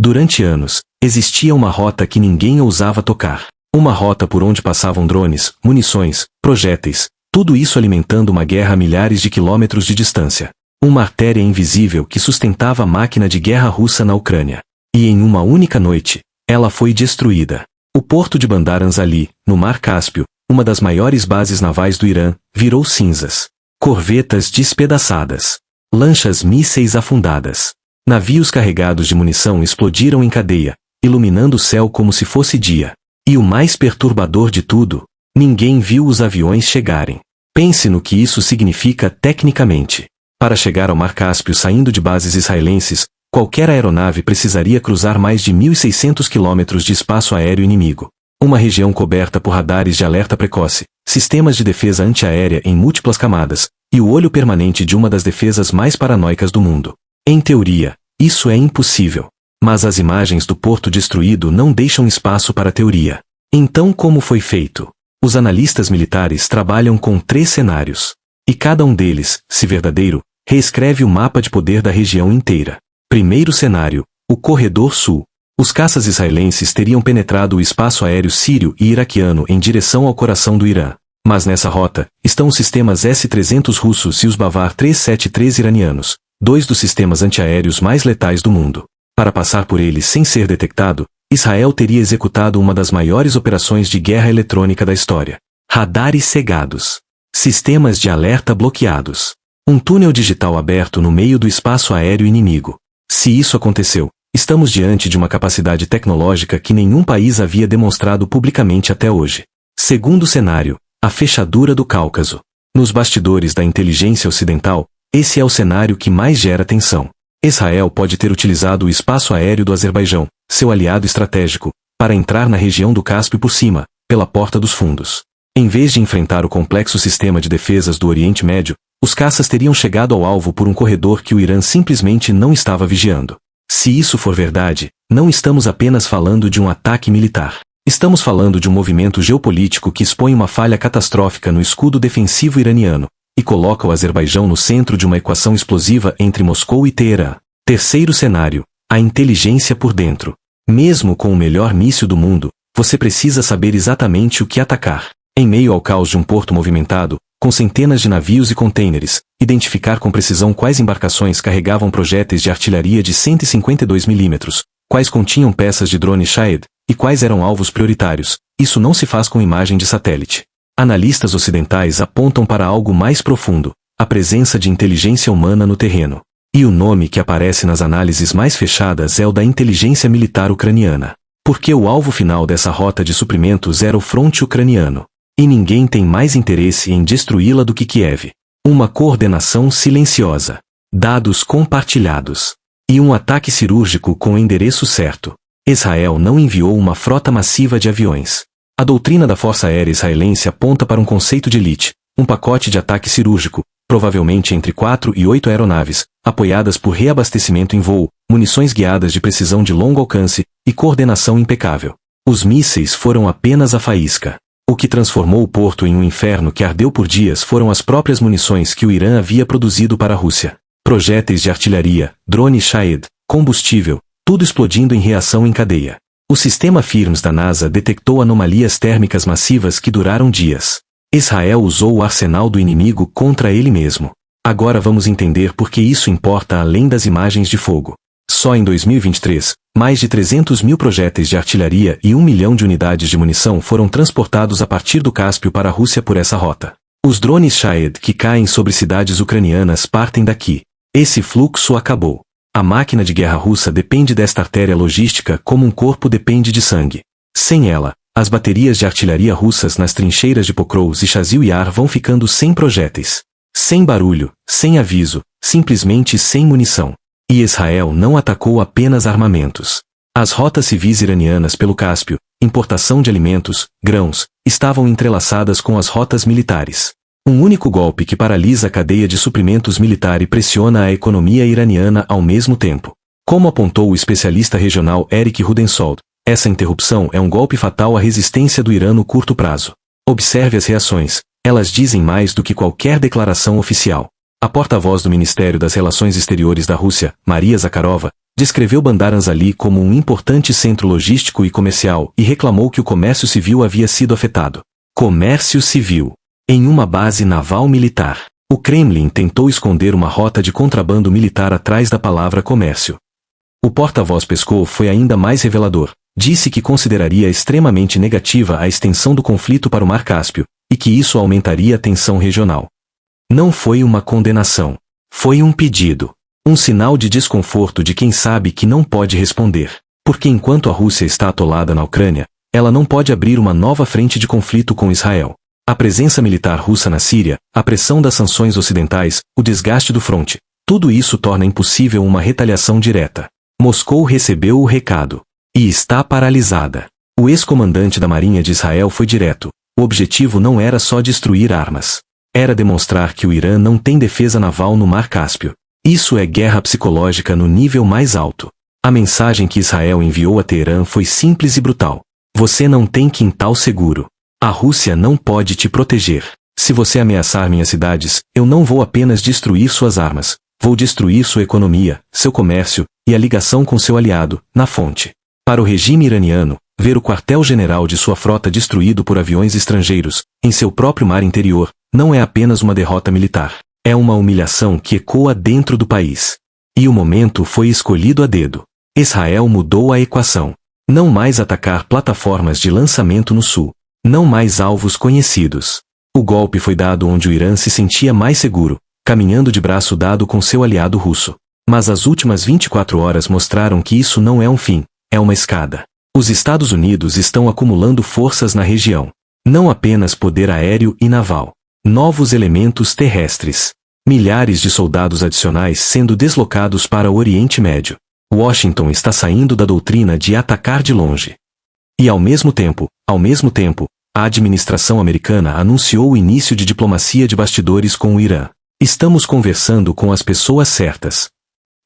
Durante anos, existia uma rota que ninguém ousava tocar. Uma rota por onde passavam drones, munições, projéteis, tudo isso alimentando uma guerra a milhares de quilômetros de distância. Uma artéria invisível que sustentava a máquina de guerra russa na Ucrânia. E em uma única noite, ela foi destruída. O porto de Bandar Anzali, no Mar Cáspio, uma das maiores bases navais do Irã, virou cinzas. Corvetas despedaçadas. Lanchas mísseis afundadas. Navios carregados de munição explodiram em cadeia, iluminando o céu como se fosse dia. E o mais perturbador de tudo, ninguém viu os aviões chegarem. Pense no que isso significa tecnicamente. Para chegar ao Mar Cáspio saindo de bases israelenses, qualquer aeronave precisaria cruzar mais de 1.600 quilômetros de espaço aéreo inimigo. Uma região coberta por radares de alerta precoce, sistemas de defesa antiaérea em múltiplas camadas, e o olho permanente de uma das defesas mais paranoicas do mundo. Em teoria, isso é impossível. Mas as imagens do porto destruído não deixam espaço para teoria. Então como foi feito? Os analistas militares trabalham com 3 cenários. E cada um deles, se verdadeiro, reescreve o mapa de poder da região inteira. Primeiro cenário, o Corredor Sul. Os caças israelenses teriam penetrado o espaço aéreo sírio e iraquiano em direção ao coração do Irã. Mas nessa rota, estão os sistemas S-300 russos e os Bavar 373 iranianos, 2 dos sistemas antiaéreos mais letais do mundo. Para passar por eles sem ser detectado, Israel teria executado uma das maiores operações de guerra eletrônica da história. Radares cegados. Sistemas de alerta bloqueados. Um túnel digital aberto no meio do espaço aéreo inimigo. Se isso aconteceu, estamos diante de uma capacidade tecnológica que nenhum país havia demonstrado publicamente até hoje. Segundo cenário, a fechadura do Cáucaso. Nos bastidores da inteligência ocidental, esse é o cenário que mais gera tensão. Israel pode ter utilizado o espaço aéreo do Azerbaijão, seu aliado estratégico, para entrar na região do Cáspio por cima, pela porta dos fundos. Em vez de enfrentar o complexo sistema de defesas do Oriente Médio, os caças teriam chegado ao alvo por um corredor que o Irã simplesmente não estava vigiando. Se isso for verdade, não estamos apenas falando de um ataque militar. Estamos falando de um movimento geopolítico que expõe uma falha catastrófica no escudo defensivo iraniano, e coloca o Azerbaijão no centro de uma equação explosiva entre Moscou e Teherã. Terceiro cenário, a inteligência por dentro. Mesmo com o melhor míssil do mundo, você precisa saber exatamente o que atacar. Em meio ao caos de um porto movimentado, com centenas de navios e contêineres, identificar com precisão quais embarcações carregavam projéteis de artilharia de 152 mm, quais continham peças de drone Shahed, e quais eram alvos prioritários, isso não se faz com imagem de satélite. Analistas ocidentais apontam para algo mais profundo, a presença de inteligência humana no terreno. E o nome que aparece nas análises mais fechadas é o da inteligência militar ucraniana. Porque o alvo final dessa rota de suprimentos era o fronte ucraniano. E ninguém tem mais interesse em destruí-la do que Kiev. Uma coordenação silenciosa. Dados compartilhados. E um ataque cirúrgico com o endereço certo. Israel não enviou uma frota massiva de aviões. A doutrina da Força Aérea Israelense aponta para um conceito de elite, um pacote de ataque cirúrgico, provavelmente entre 4 e 8 aeronaves, apoiadas por reabastecimento em voo, munições guiadas de precisão de longo alcance e coordenação impecável. Os mísseis foram apenas a faísca. O que transformou o porto em um inferno que ardeu por dias foram as próprias munições que o Irã havia produzido para a Rússia. Projéteis de artilharia, drone Shahed, combustível, tudo explodindo em reação em cadeia. O sistema FIRMS da NASA detectou anomalias térmicas massivas que duraram dias. Israel usou o arsenal do inimigo contra ele mesmo. Agora vamos entender por que isso importa além das imagens de fogo. Só em 2023, mais de 300 mil projéteis de artilharia e 1 milhão de unidades de munição foram transportados a partir do Cáspio para a Rússia por essa rota. Os drones Shahed que caem sobre cidades ucranianas partem daqui. Esse fluxo acabou. A máquina de guerra russa depende desta artéria logística como um corpo depende de sangue. Sem ela, as baterias de artilharia russas nas trincheiras de Pokrovsk e Chazil Yar vão ficando sem projéteis. Sem barulho, sem aviso, simplesmente sem munição. E Israel não atacou apenas armamentos. As rotas civis iranianas pelo Cáspio, importação de alimentos, grãos, estavam entrelaçadas com as rotas militares. Um único golpe que paralisa a cadeia de suprimentos militar e pressiona a economia iraniana ao mesmo tempo. Como apontou o especialista regional Eric Rudensold, essa interrupção é um golpe fatal à resistência do Irã no curto prazo. Observe as reações, elas dizem mais do que qualquer declaração oficial. A porta-voz do Ministério das Relações Exteriores da Rússia, Maria Zakharova, Descreveu Bandar Anzali como um importante centro logístico e comercial e reclamou que o comércio civil havia sido afetado. Comércio civil. Em uma base naval militar. O Kremlin tentou esconder uma rota de contrabando militar atrás da palavra comércio. O porta-voz Peskov foi ainda mais revelador. Disse que consideraria extremamente negativa a extensão do conflito para o Mar Cáspio, e que isso aumentaria a tensão regional. Não foi uma condenação. Foi um pedido. Um sinal de desconforto de quem sabe que não pode responder. Porque enquanto a Rússia está atolada na Ucrânia, ela não pode abrir uma nova frente de conflito com Israel. A presença militar russa na Síria, a pressão das sanções ocidentais, o desgaste do fronte, tudo isso torna impossível uma retaliação direta. Moscou recebeu o recado. E está paralisada. O ex-comandante da Marinha de Israel foi direto. O objetivo não era só destruir armas. Era demonstrar que o Irã não tem defesa naval no Mar Cáspio. Isso é guerra psicológica no nível mais alto. A mensagem que Israel enviou a Teherã foi simples e brutal. Você não tem quintal seguro. A Rússia não pode te proteger. Se você ameaçar minhas cidades, eu não vou apenas destruir suas armas. Vou destruir sua economia, seu comércio, e a ligação com seu aliado, na fonte. Para o regime iraniano, ver o quartel-general de sua frota destruído por aviões estrangeiros, em seu próprio mar interior, não é apenas uma derrota militar. É uma humilhação que ecoa dentro do país. E o momento foi escolhido a dedo. Israel mudou a equação. Não mais atacar plataformas de lançamento no sul. Não mais alvos conhecidos. O golpe foi dado onde o Irã se sentia mais seguro, caminhando de braço dado com seu aliado russo. Mas as últimas 24 horas mostraram que isso não é um fim, é uma escada. Os Estados Unidos estão acumulando forças na região. Não apenas poder aéreo e naval. Novos elementos terrestres. Milhares de soldados adicionais sendo deslocados para o Oriente Médio. Washington está saindo da doutrina de atacar de longe. E ao mesmo tempo, a administração americana anunciou o início de diplomacia de bastidores com o Irã. Estamos conversando com as pessoas certas.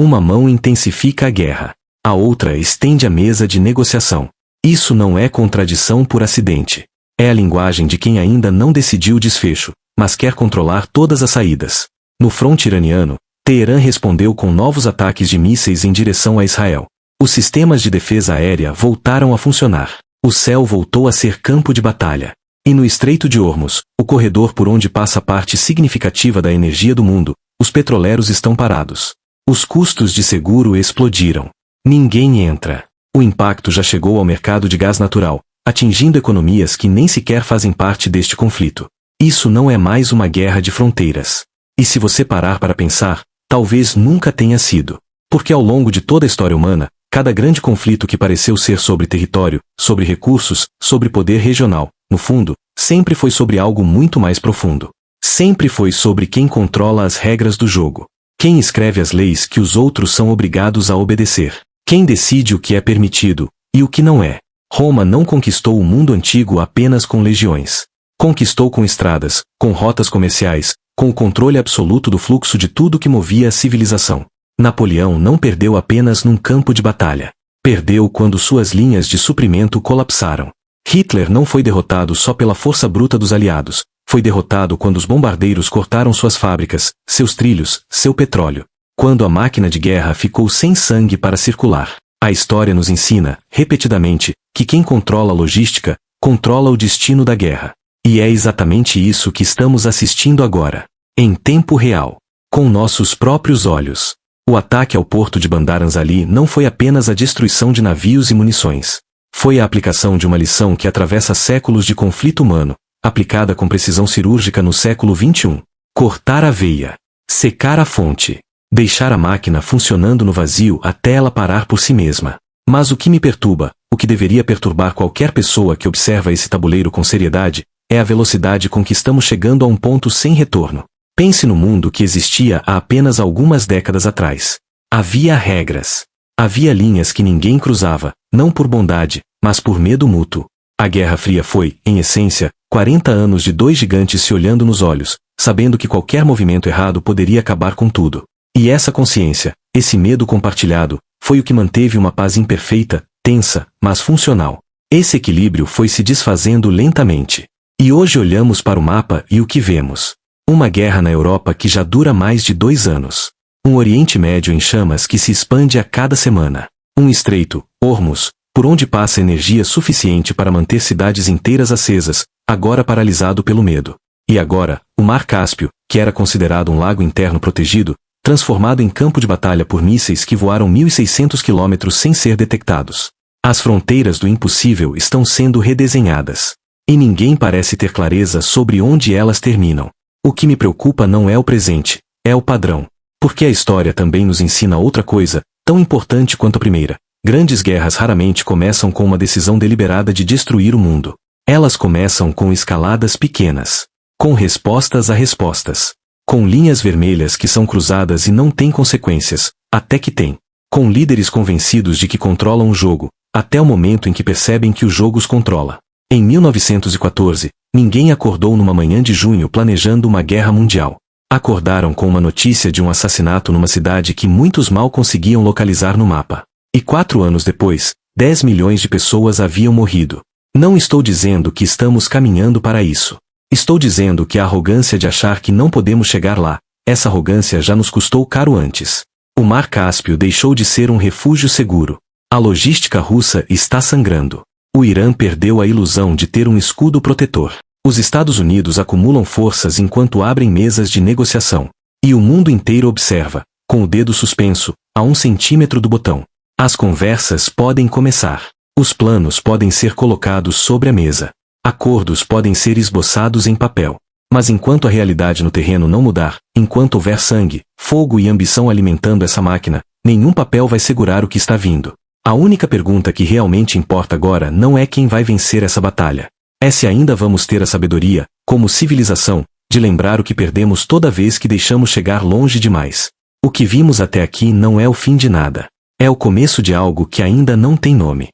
Uma mão intensifica a guerra. A outra estende a mesa de negociação. Isso não é contradição por acidente. É a linguagem de quem ainda não decidiu o desfecho, mas quer controlar todas as saídas. No fronte iraniano, Teherã respondeu com novos ataques de mísseis em direção a Israel. Os sistemas de defesa aérea voltaram a funcionar. O céu voltou a ser campo de batalha. E no Estreito de Hormuz, o corredor por onde passa parte significativa da energia do mundo, os petroleiros estão parados. Os custos de seguro explodiram. Ninguém entra. O impacto já chegou ao mercado de gás natural, atingindo economias que nem sequer fazem parte deste conflito. Isso não é mais uma guerra de fronteiras. E se você parar para pensar, talvez nunca tenha sido. Porque ao longo de toda a história humana, cada grande conflito que pareceu ser sobre território, sobre recursos, sobre poder regional, no fundo, sempre foi sobre algo muito mais profundo. Sempre foi sobre quem controla as regras do jogo. Quem escreve as leis que os outros são obrigados a obedecer. Quem decide o que é permitido, e o que não é. Roma não conquistou o mundo antigo apenas com legiões. Conquistou com estradas, com rotas comerciais, com o controle absoluto do fluxo de tudo que movia a civilização. Napoleão não perdeu apenas num campo de batalha. Perdeu quando suas linhas de suprimento colapsaram. Hitler não foi derrotado só pela força bruta dos aliados. Foi derrotado quando os bombardeiros cortaram suas fábricas, seus trilhos, seu petróleo. Quando a máquina de guerra ficou sem sangue para circular. A história nos ensina, repetidamente, que quem controla a logística, controla o destino da guerra. E é exatamente isso que estamos assistindo agora. Em tempo real. Com nossos próprios olhos. O ataque ao porto de Bandar Anzali não foi apenas a destruição de navios e munições. Foi a aplicação de uma lição que atravessa séculos de conflito humano, aplicada com precisão cirúrgica no século XXI. Cortar a veia. Secar a fonte. Deixar a máquina funcionando no vazio até ela parar por si mesma. Mas o que me perturba, o que deveria perturbar qualquer pessoa que observa esse tabuleiro com seriedade, é a velocidade com que estamos chegando a um ponto sem retorno. Pense no mundo que existia há apenas algumas décadas atrás. Havia regras. Havia linhas que ninguém cruzava, não por bondade, mas por medo mútuo. A Guerra Fria foi, em essência, 40 anos de dois gigantes se olhando nos olhos, sabendo que qualquer movimento errado poderia acabar com tudo. E essa consciência, esse medo compartilhado, foi o que manteve uma paz imperfeita, tensa, mas funcional. Esse equilíbrio foi se desfazendo lentamente. E hoje olhamos para o mapa e o que vemos? Uma guerra na Europa que já dura mais de 2 anos. Um Oriente Médio em chamas que se expande a cada semana. Um estreito, Hormuz, por onde passa energia suficiente para manter cidades inteiras acesas, agora paralisado pelo medo. E agora, o Mar Cáspio, que era considerado um lago interno protegido, transformado em campo de batalha por mísseis que voaram 1.600 quilômetros sem ser detectados. As fronteiras do impossível estão sendo redesenhadas. E ninguém parece ter clareza sobre onde elas terminam. O que me preocupa não é o presente, é o padrão. Porque a história também nos ensina outra coisa, tão importante quanto a primeira. Grandes guerras raramente começam com uma decisão deliberada de destruir o mundo. Elas começam com escaladas pequenas. Com respostas a respostas. Com linhas vermelhas que são cruzadas e não têm consequências, até que têm. Com líderes convencidos de que controlam o jogo, até o momento em que percebem que o jogo os controla. Em 1914, ninguém acordou numa manhã de junho planejando uma guerra mundial. Acordaram com uma notícia de um assassinato numa cidade que muitos mal conseguiam localizar no mapa. E 4 anos depois, 10 milhões de pessoas haviam morrido. Não estou dizendo que estamos caminhando para isso. Estou dizendo que a arrogância de achar que não podemos chegar lá, essa arrogância já nos custou caro antes. O Mar Cáspio deixou de ser um refúgio seguro. A logística russa está sangrando. O Irã perdeu a ilusão de ter um escudo protetor. Os Estados Unidos acumulam forças enquanto abrem mesas de negociação. E o mundo inteiro observa, com o dedo suspenso, a 1 centímetro do botão. As conversas podem começar. Os planos podem ser colocados sobre a mesa. Acordos podem ser esboçados em papel. Mas enquanto a realidade no terreno não mudar, enquanto houver sangue, fogo e ambição alimentando essa máquina, nenhum papel vai segurar o que está vindo. A única pergunta que realmente importa agora não é quem vai vencer essa batalha. É se ainda vamos ter a sabedoria, como civilização, de lembrar o que perdemos toda vez que deixamos chegar longe demais. O que vimos até aqui não é o fim de nada. É o começo de algo que ainda não tem nome.